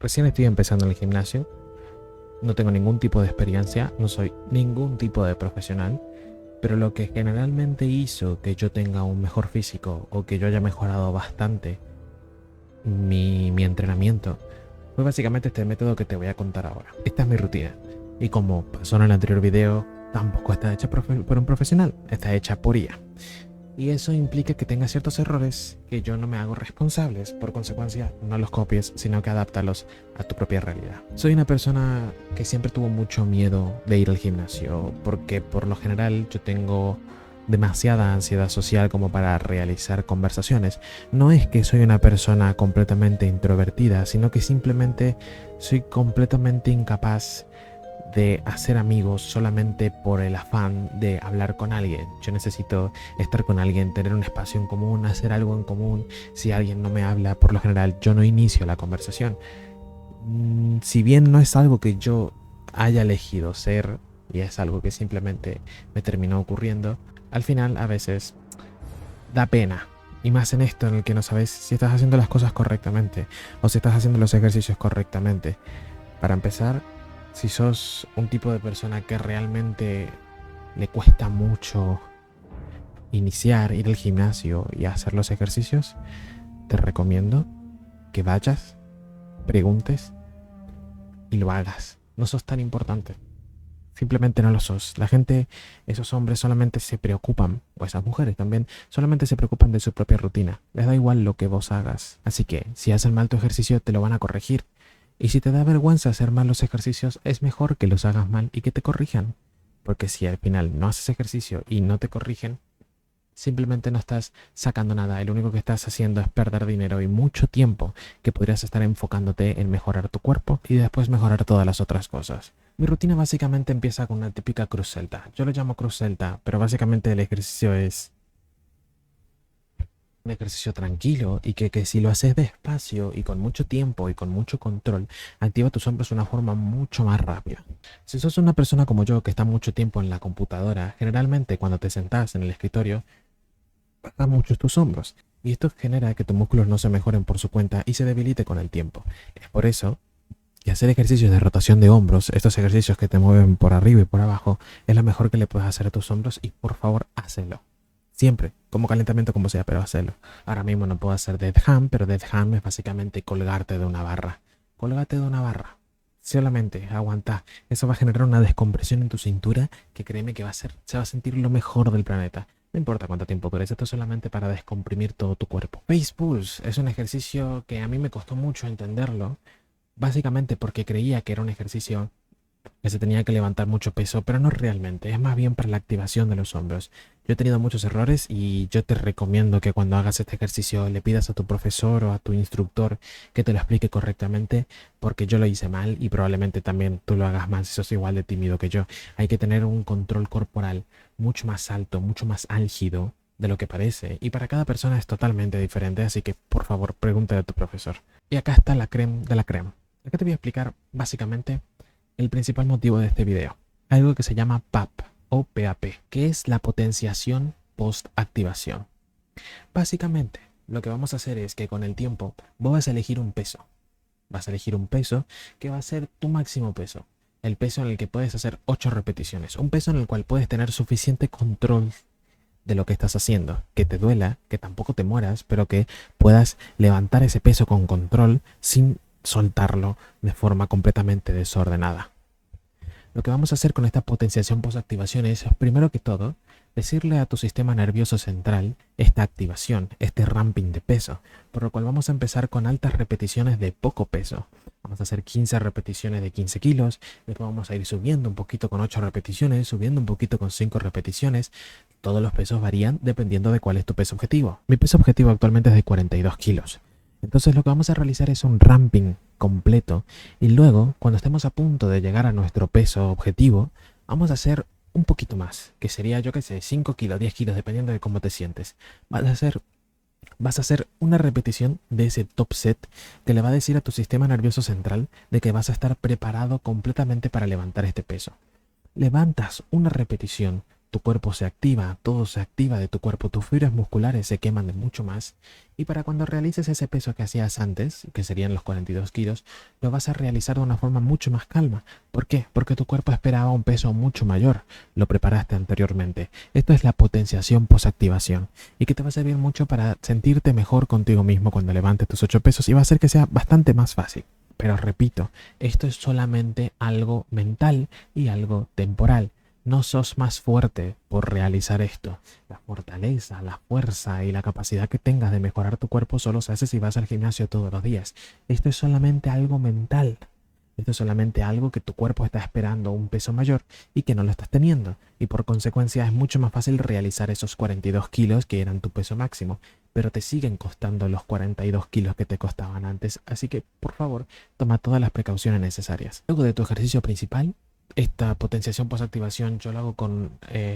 Recién estoy empezando en el gimnasio, no tengo ningún tipo de experiencia, no soy ningún tipo de profesional, pero lo que generalmente hizo que yo tenga un mejor físico o que yo haya mejorado bastante mi entrenamiento fue básicamente este método que te voy a contar ahora. Esta es mi rutina y como pasó en el anterior video, tampoco está hecha por un profesional, está hecha por IA. Y eso implica que tenga ciertos errores que yo no me hago responsables. Por consecuencia, no los copies, sino que adáptalos a tu propia realidad. Soy una persona que siempre tuvo mucho miedo de ir al gimnasio, porque por lo general yo tengo demasiada ansiedad social como para realizar conversaciones. No es que soy una persona completamente introvertida, sino que simplemente soy completamente incapaz de hacer amigos solamente por el afán de hablar con alguien. Yo necesito estar con alguien, tener un espacio en común, hacer algo en común. Si alguien no me habla, por lo general yo no inicio la conversación. Si bien no es algo que yo haya elegido ser y es algo que simplemente me terminó ocurriendo, al final a veces da pena. Y más en esto en el que no sabes si estás haciendo las cosas correctamente o si estás haciendo los ejercicios correctamente. Para empezar, si sos un tipo de persona que realmente le cuesta mucho iniciar, ir al gimnasio y hacer los ejercicios, te recomiendo que vayas, preguntes y lo hagas. No sos tan importante. Simplemente no lo sos. La gente, esos hombres solamente se preocupan, o esas mujeres también, solamente se preocupan de su propia rutina. Les da igual lo que vos hagas. Así que, si haces mal tu ejercicio, te lo van a corregir. Y si te da vergüenza hacer mal los ejercicios, es mejor que los hagas mal y que te corrijan. Porque si al final no haces ejercicio y no te corrigen, simplemente no estás sacando nada. Lo único que estás haciendo es perder dinero y mucho tiempo que podrías estar enfocándote en mejorar tu cuerpo y después mejorar todas las otras cosas. Mi rutina básicamente empieza con una típica cruz celta. Yo lo llamo cruz celta, pero básicamente el ejercicio es un ejercicio tranquilo y que si lo haces despacio y con mucho tiempo y con mucho control, activa tus hombros de una forma mucho más rápida. Si sos una persona como yo que está mucho tiempo en la computadora, generalmente cuando te sentás en el escritorio, bajas mucho tus hombros y esto genera que tus músculos no se mejoren por su cuenta y se debilite con el tiempo. Es por eso que hacer ejercicios de rotación de hombros, estos ejercicios que te mueven por arriba y por abajo, es lo mejor que le puedes hacer a tus hombros y por favor, hácelo. Siempre, como calentamiento como sea, pero hazlo. Ahora mismo no puedo hacer dead ham, pero dead ham es básicamente colgarte de una barra. Cólgate de una barra. Solamente aguanta. Eso va a generar una descompresión en tu cintura que créeme que se va a sentir lo mejor del planeta. No importa cuánto tiempo dures, esto es solamente para descomprimir todo tu cuerpo. Face pulse es un ejercicio que a mí me costó mucho entenderlo, básicamente porque creía que era un ejercicio que se tenía que levantar mucho peso, pero no realmente, es más bien para la activación de los hombros. Yo he tenido muchos errores y yo te recomiendo que cuando hagas este ejercicio le pidas a tu profesor o a tu instructor que te lo explique correctamente, porque yo lo hice mal y probablemente también tú lo hagas mal si sos igual de tímido que yo. Hay que tener un control corporal mucho más alto, mucho más álgido de lo que parece, y para cada persona es totalmente diferente, así que por favor pregúntale a tu profesor. Y acá está la creme de la creme. Acá te voy a explicar básicamente el principal motivo de este video, algo que se llama PAP o PAP, que es la potenciación post-activación. Básicamente, lo que vamos a hacer es que con el tiempo vos vas a elegir un peso. Vas a elegir un peso que va a ser tu máximo peso. El peso en el que puedes hacer 8 repeticiones. Un peso en el cual puedes tener suficiente control de lo que estás haciendo. Que te duela, que tampoco te mueras, pero que puedas levantar ese peso con control sin soltarlo de forma completamente desordenada. Lo que vamos a hacer con esta potenciación post-activación es, primero que todo, decirle a tu sistema nervioso central esta activación, este ramping de peso, por lo cual vamos a empezar con altas repeticiones de poco peso. Vamos a hacer 15 repeticiones de 15 kilos, después vamos a ir subiendo un poquito con 8 repeticiones, subiendo un poquito con 5 repeticiones. Todos los pesos varían dependiendo de cuál es tu peso objetivo. Mi peso objetivo actualmente es de 42 kilos. Entonces lo que vamos a realizar es un ramping completo y luego, cuando estemos a punto de llegar a nuestro peso objetivo, vamos a hacer un poquito más, que sería, yo qué sé, 5 kilos, 10 kilos, dependiendo de cómo te sientes. Vas a hacer una repetición de ese top set que le va a decir a tu sistema nervioso central de que vas a estar preparado completamente para levantar este peso. Levantas una repetición tu cuerpo se activa, todo se activa de tu cuerpo, tus fibras musculares se queman de mucho más. Y para cuando realices ese peso que hacías antes, que serían los 42 kilos, lo vas a realizar de una forma mucho más calma. ¿Por qué? Porque tu cuerpo esperaba un peso mucho mayor, lo preparaste anteriormente. Esto es la potenciación posactivación y que te va a servir mucho para sentirte mejor contigo mismo cuando levantes tus 8 pesos y va a hacer que sea bastante más fácil. Pero repito, esto es solamente algo mental y algo temporal. No sos más fuerte por realizar esto. La fortaleza, la fuerza y la capacidad que tengas de mejorar tu cuerpo solo se hace si vas al gimnasio todos los días. Esto es solamente algo mental. Esto es solamente algo que tu cuerpo está esperando un peso mayor y que no lo estás teniendo. Y por consecuencia es mucho más fácil realizar esos 42 kilos que eran tu peso máximo. Pero te siguen costando los 42 kilos que te costaban antes. Así que, por favor, toma todas las precauciones necesarias. Luego de tu ejercicio principal, esta potenciación post-activación yo lo hago con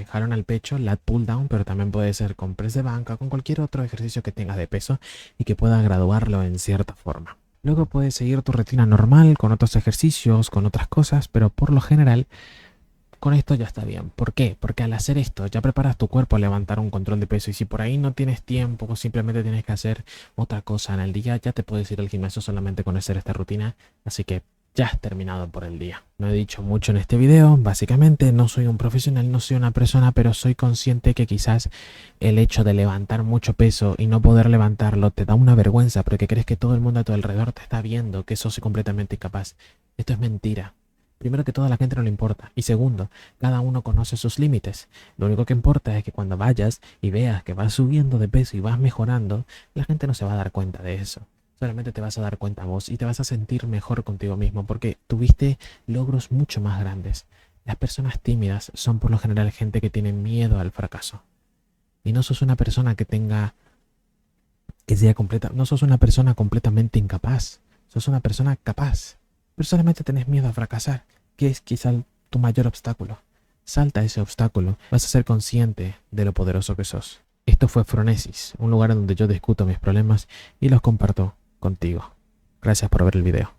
jalón al pecho, lat pull down, pero también puede ser con press de banca, con cualquier otro ejercicio que tengas de peso y que puedas graduarlo en cierta forma. Luego puedes seguir tu rutina normal con otros ejercicios, con otras cosas, pero por lo general con esto ya está bien. ¿Por qué? Porque al hacer esto ya preparas tu cuerpo a levantar un control de peso y si por ahí no tienes tiempo o simplemente tienes que hacer otra cosa en el día, ya te puedes ir al gimnasio solamente con hacer esta rutina. Así que ya has terminado por el día. No he dicho mucho en este video, básicamente no soy un profesional, no soy una persona, pero soy consciente que quizás el hecho de levantar mucho peso y no poder levantarlo te da una vergüenza porque crees que todo el mundo a tu alrededor te está viendo, que sos completamente incapaz. Esto es mentira. Primero que todo, a la gente no le importa. Y segundo, cada uno conoce sus límites. Lo único que importa es que cuando vayas y veas que vas subiendo de peso y vas mejorando, la gente no se va a dar cuenta de eso. Solamente te vas a dar cuenta vos y te vas a sentir mejor contigo mismo porque tuviste logros mucho más grandes. Las personas tímidas son por lo general gente que tiene miedo al fracaso. Y no sos una persona no sos una persona completamente incapaz. Sos una persona capaz. Pero solamente tenés miedo a fracasar, que es quizá tu mayor obstáculo. Salta ese obstáculo, vas a ser consciente de lo poderoso que sos. Esto fue Phronesis, un lugar donde yo discuto mis problemas y los comparto contigo. Gracias por ver el video.